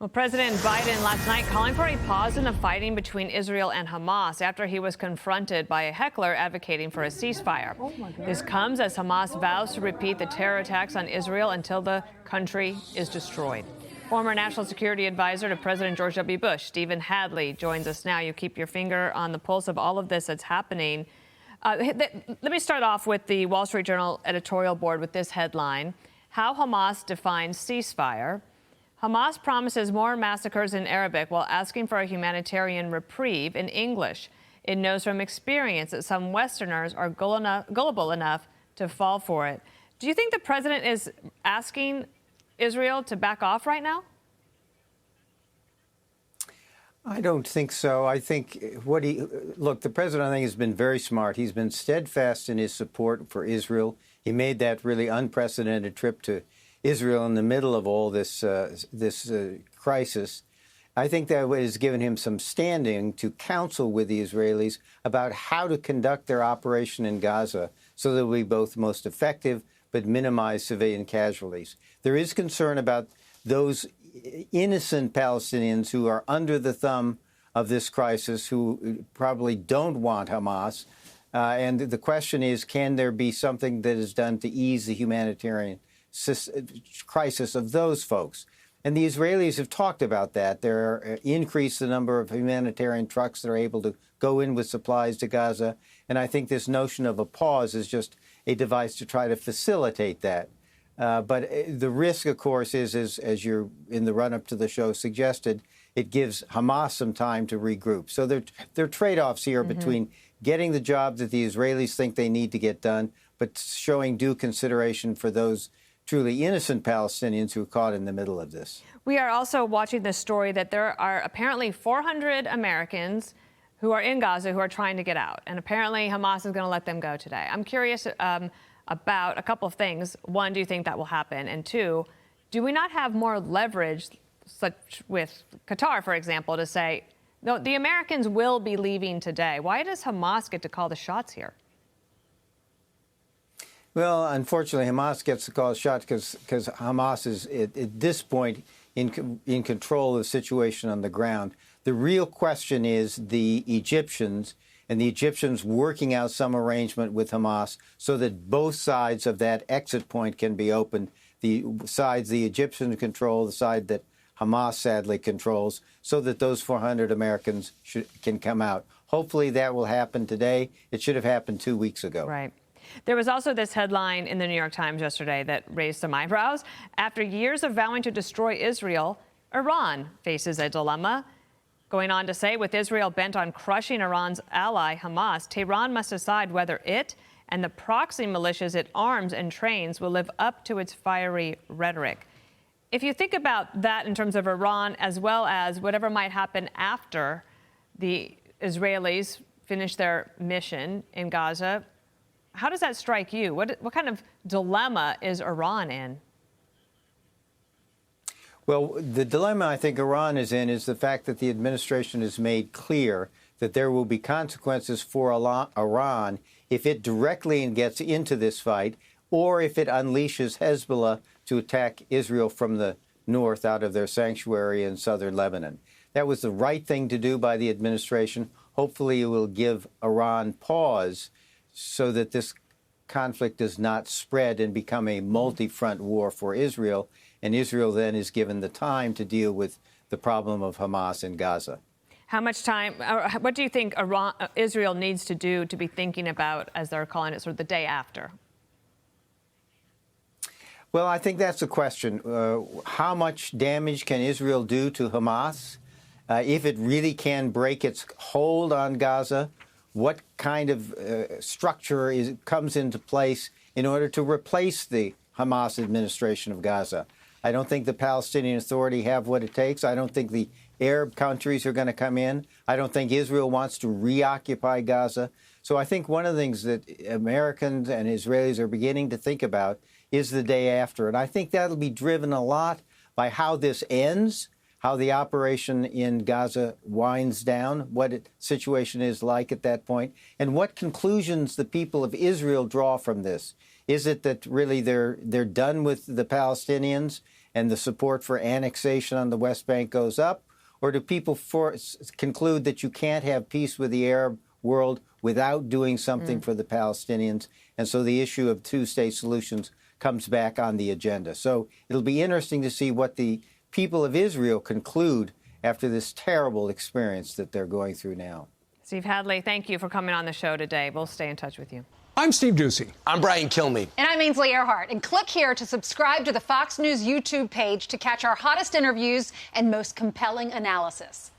Well, President Biden last night calling for a pause in the fighting between Israel and Hamas after he was confronted by a heckler advocating for a ceasefire. This comes as Hamas vows to repeat the terror attacks on Israel until the country is destroyed. Former National Security Advisor to President George W. Bush, Stephen Hadley, joins us now. You keep your finger on the pulse of all of this that's happening. Let me start off with the Wall Street Journal editorial board with this headline: How Hamas Defines Ceasefire. Hamas promises more massacres in Arabic while asking for a humanitarian reprieve in English. It knows from experience that some Westerners are gullible enough to fall for it. Do you think the president is asking Israel to back off right now? I don't think so. I think the president, I think, has been very smart. He's been steadfast in his support for Israel. He made that really unprecedented trip to Israel in the middle of all this crisis. I think that has given him some standing to counsel with the Israelis about how to conduct their operation in Gaza so that it will be both most effective but minimize civilian casualties. There is concern about those innocent Palestinians who are under the thumb of this crisis, who probably don't want Hamas. And the question is, can there be something that is done to ease the humanitarian crisis of those folks? And the Israelis have talked about that. They're increased the number of humanitarian trucks that are able to go in with supplies to Gaza. And I think this notion of a pause is just a device to try to facilitate that. But the risk, of course, is, as you're in the run-up to the show suggested, it gives Hamas some time to regroup. So there are trade-offs here between getting the job that the Israelis think they need to get done, but showing due consideration for those truly innocent Palestinians who are caught in the middle of this. We are also watching this story that there are apparently 400 Americans who are in Gaza who are trying to get out. And apparently Hamas is going to let them go today. I'm curious about a couple of things. One, do you think that will happen? And two, do we not have more leverage, such with Qatar, for example, to say, no, the Americans will be leaving today? Why does Hamas get to call the shots here? Well, unfortunately, Hamas gets to call the shots because Hamas is, at this point, in control of the situation on the ground. The real question is the Egyptians, and the Egyptians working out some arrangement with Hamas so that both sides of that exit point can be opened. The sides the Egyptians control, the side that Hamas sadly controls, so that those 400 Americans can come out. Hopefully that will happen today. It should have happened 2 weeks ago. Right. There was also this headline in the New York Times yesterday that raised some eyebrows. After years of vowing to destroy Israel, Iran faces a dilemma. Going on to say, with Israel bent on crushing Iran's ally, Hamas, Tehran must decide whether it and the proxy militias it arms and trains will live up to its fiery rhetoric. If you think about that in terms of Iran, as well as whatever might happen after the Israelis finish their mission in Gaza, how does that strike you? What kind of dilemma is Iran in? Well, the dilemma I think Iran is in is the fact that the administration has made clear that there will be consequences for Iran if it directly gets into this fight, or if it unleashes Hezbollah to attack Israel from the north out of their sanctuary in southern Lebanon. That was the right thing to do by the administration. Hopefully it will give Iran pause so that this conflict does not spread and become a multi-front war for Israel, and Israel then is given the time to deal with the problem of Hamas in Gaza. How much time, what do you think Israel needs to do to be thinking about, as they're calling it, sort of the day after? Well, I think that's the question. How much damage can Israel do to Hamas? If it really can break its hold on Gaza, what kind of structure comes into place in order to replace the Hamas administration of Gaza? I don't think the Palestinian Authority have what it takes. I don't think the Arab countries are going to come in. I don't think Israel wants to reoccupy Gaza. So I think one of the things that Americans and Israelis are beginning to think about is the day after. And I think that'll be driven a lot by how this ends, how the operation in Gaza winds down, what the situation is like at that point, and what conclusions the people of Israel draw from this. Is it that really they're done with the Palestinians and the support for annexation on the West Bank goes up? Or do people conclude that you can't have peace with the Arab world without doing something for the Palestinians? And so the issue of two-state solutions comes back on the agenda. So it'll be interesting to see what the people of Israel conclude after this terrible experience that they're going through now. Steve Hadley, thank you for coming on the show today. We'll stay in touch with you. I'm Steve Ducey. I'm Brian Kilmeade. And I'm Ainsley Earhart. And click here to subscribe to the Fox News YouTube page to catch our hottest interviews and most compelling analysis.